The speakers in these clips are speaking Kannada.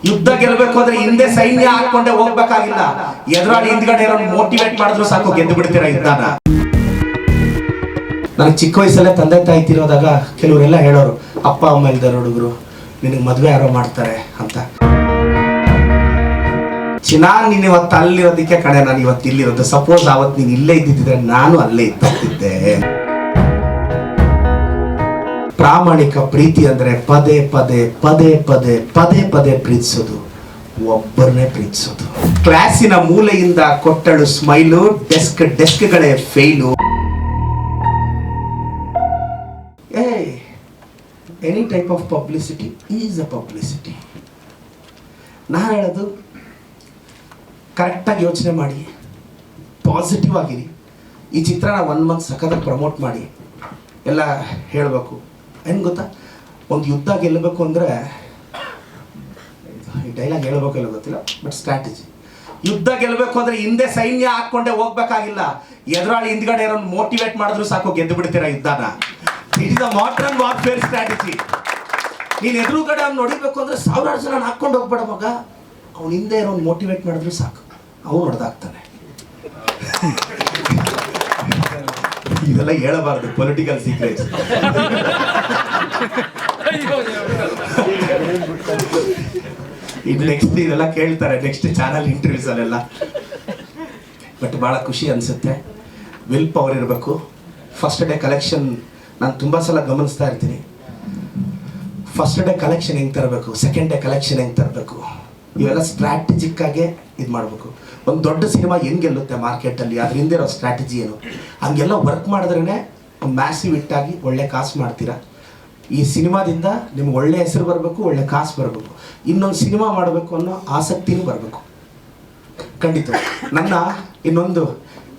ಯುದ್ಧ ಗೆಲ್ಲಬೇಕು ಅಂದ್ರೆ ಹಿಂದೆ ಸೈನ್ಯ ಹಾಕೊಂಡೆ ಹೋಗ್ಬೇಕಾಗಿಲ್ಲ, ಎದುರಾಳಿ ಹಿಂದ್ಗಡೆ ಮೋಟಿವೇಟ್ ಮಾಡಿದ್ರು ಸಾಕು ಗೆದ್ದು ಬಿಡ್ತೀರಾ ಯುದ್ಧನ. ನನಗೆ ಚಿಕ್ಕ ವಯಸ್ಸಲ್ಲೇ ತಂದೆ ತಾಯಿ ತಿರೋದಾಗ ಕೆಲವರೆಲ್ಲ ಹೇಳೋರು, ಅಪ್ಪ ಅಮ್ಮ ಇಲ್ದಾರ ಹುಡುಗರು ನಿನಗೆ ಮದುವೆ ಯಾರೋ ಮಾಡ್ತಾರೆ ಅಂತ. ನೀನು ಇವತ್ತು ಅಲ್ಲಿರೋದಕ್ಕೆ ಕಡೆ ನಾನು ಇವತ್ತು ಇಲ್ಲಿರೋದು. ಸಪೋಸ್ ಅವತ್ತು ನೀನು ಇಲ್ಲೇ ಇದ್ದಿದ್ರೆ ನಾನು ಅಲ್ಲೇ ಇದ್ದಿದ್ದೆ. ಪ್ರಾಮಾಣಿಕ ಪ್ರೀತಿ ಅಂದ್ರೆ ಪದೇ ಪದೇ ಪದೇ ಪದೇ ಪದೇ ಪದೇ ಪ್ರೀತಿಸೋದು, ಒಬ್ಬರನ್ನೇ ಪ್ರೀತಿಸೋದು. ಕ್ಲಾಸಿನ ಮೂಲೆಯಿಂದ ಕೊಟ್ಟಳು ಸ್ಮೈಲು, ಡೆಸ್ಕ್ಗಳೇ fail. Any type of publicity is a publicity. ನಾನು ಹೇಳೋದು ಕರೆಕ್ಟಾಗಿ ಯೋಚನೆ ಮಾಡಿ, ಪಾಸಿಟಿವ್ ಆಗಿರಿ. ಈ ಚಿತ್ರನ 1 ಮಂತ್ ಸಖತ್ತಾಗಿ ಪ್ರಮೋಟ್ ಮಾಡಿ ಎಲ್ಲ ಹೇಳಬೇಕು. ಏನು ಗೊತ್ತಾ, ಒಂದು ಯುದ್ಧ ಗೆಲ್ಲಬೇಕು ಅಂದರೆ, ಈ ಡೈಲಾಗ್ ಹೇಳ್ಬೇಕಲ್ಲ ಗೊತ್ತಿಲ್ಲ, ಬಟ್ ಸ್ಟ್ರಾಟಜಿ. ಯುದ್ಧ ಗೆಲ್ಲಬೇಕು ಅಂದರೆ ಹಿಂದೆ ಸೈನ್ಯ ಹಾಕ್ಕೊಂಡೆ ಹೋಗ್ಬೇಕಾಗಿಲ್ಲ, ಎದುರಾಳಿ ಹಿಂದ್ಗಡೆ ಮೋಟಿವೇಟ್ ಮಾಡಿದ್ರು ಸಾಕು ಗೆದ್ದು ಬಿಡ್ತೀರಾ ಯುದ್ಧನ. It is a modern warfare strategy. ನೀನು ಎದುರುಗಡೆ ಅವ್ನು ನೋಡಿಬೇಕು ಅಂದರೆ 1000 ಜನ ಹಾಕ್ಕೊಂಡು ಹೋಗ್ಬೇಡ ಮಗ, ಅವ್ನು ಹಿಂದೆ ಇರೋ ಮೋಟಿವೇಟ್ ಮಾಡಿದ್ರು ಸಾಕು, ಅವನು ಹೊಡೆದಾಗ್ತಾನೆ. ಇದೆಲ್ಲ ಹೇಳಬಾರ್ದು, ಪೊಲಿಟಿಕಲ್ ಸೀಕ್ರೆಟ್ಸ್. ಇದು ನೆಕ್ಸ್ಟ್ ಇದೆಲ್ಲ ಕೇಳ್ತಾರೆ ನೆಕ್ಸ್ಟ್ ಚಾನಲ್ ಇಂಟರ್ವ್ಯೂಸ್ ಅಲ್ಲೆಲ್ಲ. ಬಟ್ ಭಾಳ ಖುಷಿ ಅನಿಸುತ್ತೆ. ವಿಲ್ ಪವರ್ ಇರಬೇಕು. ಫಸ್ಟ್ ಡೇ ಕಲೆಕ್ಷನ್ ನಾನು ತುಂಬ ಸಲ ಗಮನಿಸ್ತಾ ಇರ್ತೀನಿ. ಫಸ್ಟ್ ಡೇ ಕಲೆಕ್ಷನ್ ಹೆಂಗೆ ತರಬೇಕು, ಸೆಕೆಂಡ್ ಡೇ ಕಲೆಕ್ಷನ್ ಹೆಂಗೆ ತರಬೇಕು, ಇವೆಲ್ಲ ಸ್ಟ್ರಾಟಜಿಕ್ ಆಗೇ ಇದು ಮಾಡಬೇಕು. ಒಂದು ದೊಡ್ಡ ಸಿನಿಮಾ ಹೆಂಗೆ ಗೆಲ್ಲುತ್ತೆ ಮಾರ್ಕೆಟಲ್ಲಿ, ಅದ್ರ ಹಿಂದೆ ಇರೋ ಸ್ಟ್ರಾಟಜಿ ಏನು, ಹಂಗೆಲ್ಲ ವರ್ಕ್ ಮಾಡಿದ್ರೇ ಮ್ಯಾಸಿವ್ ಹಿಟ್ಟಾಗಿ ಒಳ್ಳೆ ಕಾಸು ಮಾಡ್ತೀರಾ. ಈ ಸಿನಿಮಾದಿಂದ ನಿಮ್ಗೆ ಒಳ್ಳೆ ಹೆಸರು ಬರಬೇಕು, ಒಳ್ಳೆ ಕಾಸು ಬರಬೇಕು, ಇನ್ನೊಂದು ಸಿನಿಮಾ ಮಾಡಬೇಕು ಅನ್ನೋ ಆಸಕ್ತಿನೂ ಬರಬೇಕು. ಖಂಡಿತ. ನನ್ನ ಇನ್ನೊಂದು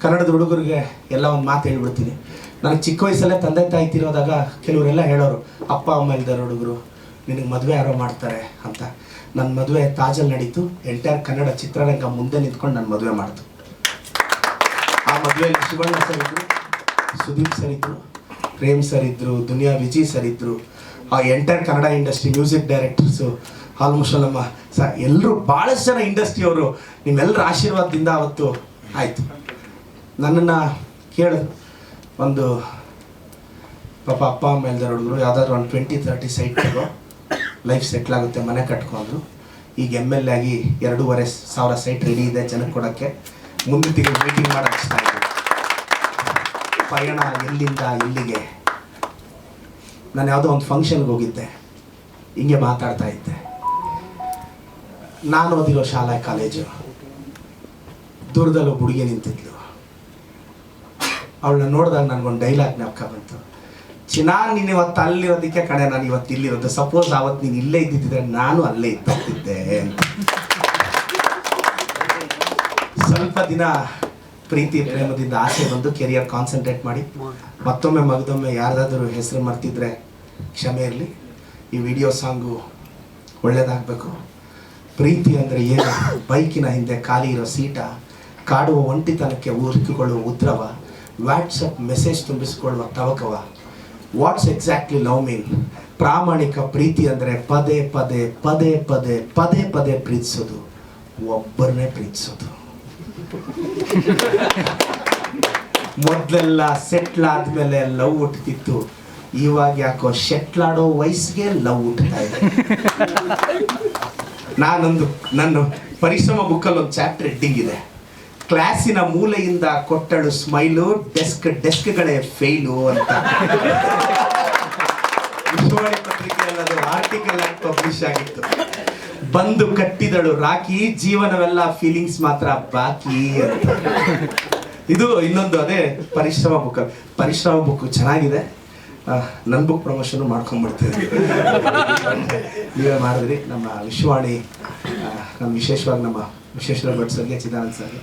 ಕನ್ನಡದ ಹುಡುಗರಿಗೆ ಎಲ್ಲ ಒಂದು ಮಾತು ಹೇಳ್ಬಿಡ್ತೀನಿ. ನನಗೆ ಚಿಕ್ಕ ವಯಸ್ಸಲ್ಲೇ ತಂದೆ ತಾಯಿ ತಿರೋದಾಗ ಕೆಲವರೆಲ್ಲ ಹೇಳೋರು, ಅಪ್ಪ ಅಮ್ಮ ಇಲ್ದಾರ ಹುಡುಗರು ನಿನಗೆ ಮದುವೆ ಯಾರೋ ಮಾಡ್ತಾರೆ ಅಂತ. ನನ್ನ ಮದುವೆ ತಾಜಲ್ಲಿ ನಡೀತು. ಎಂಟೈರ್ ಕನ್ನಡ ಚಿತ್ರರಂಗ ಮುಂದೆ ನಿಂತ್ಕೊಂಡು ನನ್ನ ಮದುವೆ ಮಾಡ್ತು. ಆ ಮದುವೆಯಲ್ಲಿ ಶಿವಣ್ಣ ಸರ್ ಇದ್ರು, ಸುದೀಪ್ ಸರ್ ಇದ್ರು, ಪ್ರೇಮ್ ಸರ್ ಇದ್ರು, ದುನಿಯಾ ವಿಜಯ್ ಸರ್ ಇದ್ರು. ಆ entire Kannada industry music directors almost ನಮ್ಮ ಎಲ್ಲರೂ ಭಾಳಷ್ಟು ಜನ ಇಂಡಸ್ಟ್ರಿಯವರು ನಿಮ್ಮೆಲ್ಲರ ಆಶೀರ್ವಾದದಿಂದ ಅವತ್ತು ಆಯಿತು. ನನ್ನನ್ನು ಕೇಳಿದ್ರು, ಒಂದು ಪಾಪ ಅಪ್ಪ ಅಮ್ಮ ಇಲ್ದಾರ ಹುಡುಗರು ಯಾವುದಾದ್ರು ಒಂದು 20-30 ಸೈಟ್ ತಗೋ, ಲೈಫ್ ಸೆಟ್ಲ್ ಆಗುತ್ತೆ, ಮನೆ ಕಟ್ಕೊಂಡು. ಈಗ MLA ಆಗಿ 2,500 ಸೈಟ್ ರೆಡಿ ಇದೆ ಜನಕ್ಕೆ ಕೊಡೋಕ್ಕೆ. ಮುಂದಿನ ತಿಂಗಳು ಮೀಟಿಂಗ್ ಮಾಡೋಕ್ಕೆ ಇಷ್ಟ ಆಯಿತು. ಪಯಣ ಎಲ್ಲಿಂದ ಎಲ್ಲಿಗೆ. ನಾನು ಯಾವುದೋ ಒಂದು ಫಂಕ್ಷನ್ಗೆ ಹೋಗಿದ್ದೆ, ಹಿಂಗೆ ಮಾತಾಡ್ತಾ ಇದ್ದೆ. ನಾನು ಓದಿರೋ ಶಾಲಾ ಕಾಲೇಜು ದೂರದಲ್ಲಿ ಒಬ್ಬ ಹುಡುಗಿ ನಿಂತಿದ್ಲು. ಅವಳನ್ನ ನೋಡಿದಾಗ ನನಗೊಂದು ಡೈಲಾಗ್ ಜ್ಞಾಪಕ ಬಂತು. ನೀನು ಇವತ್ತು ಅಲ್ಲಿರೋದಕ್ಕೆ ಕಡೆ ನಾನು ಇವತ್ತು ಇಲ್ಲಿರೋದು. ಸಪೋಸ್ ಅವತ್ತು ನೀನು ಇಲ್ಲೇ ಇದ್ದಿದ್ರೆ ನಾನು ಅಲ್ಲೇ ಇದ್ದಿದ್ದೆ ಅಂತ. ಸ್ವಲ್ಪ ದಿನ ಪ್ರೀತಿ ಪ್ರೇಮದಿಂದ ಆಸೆ ಬಂದು ಕೆರಿಯರ್ ಕಾನ್ಸಂಟ್ರೇಟ್ ಮಾಡಿ ಮತ್ತೊಮ್ಮೆ ಮಗದೊಮ್ಮೆ ಯಾರ್ದಾದ್ರೂ ಹೆಸರು ಮರ್ತಿದ್ರೆ ಕ್ಷಮೆ ಇರಲಿ. ಈ ವಿಡಿಯೋ ಸಾಂಗು ಒಳ್ಳೇದಾಗಬೇಕು. ಪ್ರೀತಿ ಅಂದರೆ ಏನು? ಬೈಕಿನ ಹಿಂದೆ ಖಾಲಿ ಇರೋ ಸೀಟ, ಕಾಡುವ ಒಂಟಿತನಕ್ಕೆ ಹುಡುಕಿಕೊಳ್ಳುವ ಉತ್ತರವ, ವಾಟ್ಸಪ್ ಮೆಸೇಜ್ ತುಂಬಿಸಿಕೊಳ್ಳುವ ತವಕವ. What's exactly love mean? ಪ್ರಾಮಾಣಿಕ ಪ್ರೀತಿ ಅಂದರೆ ಪದೇ ಪದೇ ಪದೇ ಪದೇ ಪದೇ ಪದೇ ಪ್ರೀತಿಸೋದು, ಒಬ್ಬರನ್ನೇ ಪ್ರೀತಿಸೋದು. ಮೊದಲೆಲ್ಲ ಸೆಟ್ಲ್ ಆದ್ಮೇಲೆ ಲವ್ ಹುಟ್ಟುತ್ತಿತ್ತು, ಇವಾಗ ಯಾಕೋ ಶೆಟ್ಲಾಡೋ ವಯಸ್ಸಿಗೆ ಲವ್ ಹುಟ್ಟುತ್ತಾ ಇದೆ. ನನ್ನ ಪರಿಶ್ರಮ ಬುಕ್ಕಲ್ಲಿ ಒಂದು ಚಾಪ್ಟರ್ ಹೆಡ್ಡಿಂಗ್ ಇದೆ, ಕ್ಲಾಸಿನ ಮೂಲೆಯಿಂದ ಕೊಟ್ಟಳು ಸ್ಮೈಲು, ಡೆಸ್ಕ್ಗಳೇ ಫೇಲು ಅಂತ. ವಿಶ್ವವಾಣಿ ಪತ್ರಿಕೆಯಲ್ಲಿ ಅದು ಆರ್ಟಿಕಲ್ ಆಗಿ ಪಬ್ಲಿಷ್ ಆಗಿತ್ತು. ಬಂದು ಕಟ್ಟಿದಳು ರಾಖಿ, ಜೀವನವೆಲ್ಲ ಫೀಲಿಂಗ್ಸ್ ಮಾತ್ರ ಬಾಕಿ ಅಂತ. ಇದು ಇನ್ನೊಂದು ಅದೇ ಪರಿಶ್ರಮ ಬುಕ್ ಚೆನ್ನಾಗಿದೆ. ನನ್ನ ಬುಕ್ ಪ್ರಮೋಷನ್ ಮಾಡ್ಕೊಂಡ್ಬಿಡ್ತೀವಿ. ನೀವೇ ಮಾಡಿದ್ರಿ. ನಮ್ಮ ವಿಶ್ವವಾಣಿ, ನಮ್ಮ ವಿಶೇಷವಾಗಿ ನಮ್ಮ ವಿಶ್ವೇಶ್ವರ ಭಟ್ ಸರ್ಗೆ, ಚಿದಾನಂದ್ ಸರ್ಗೆ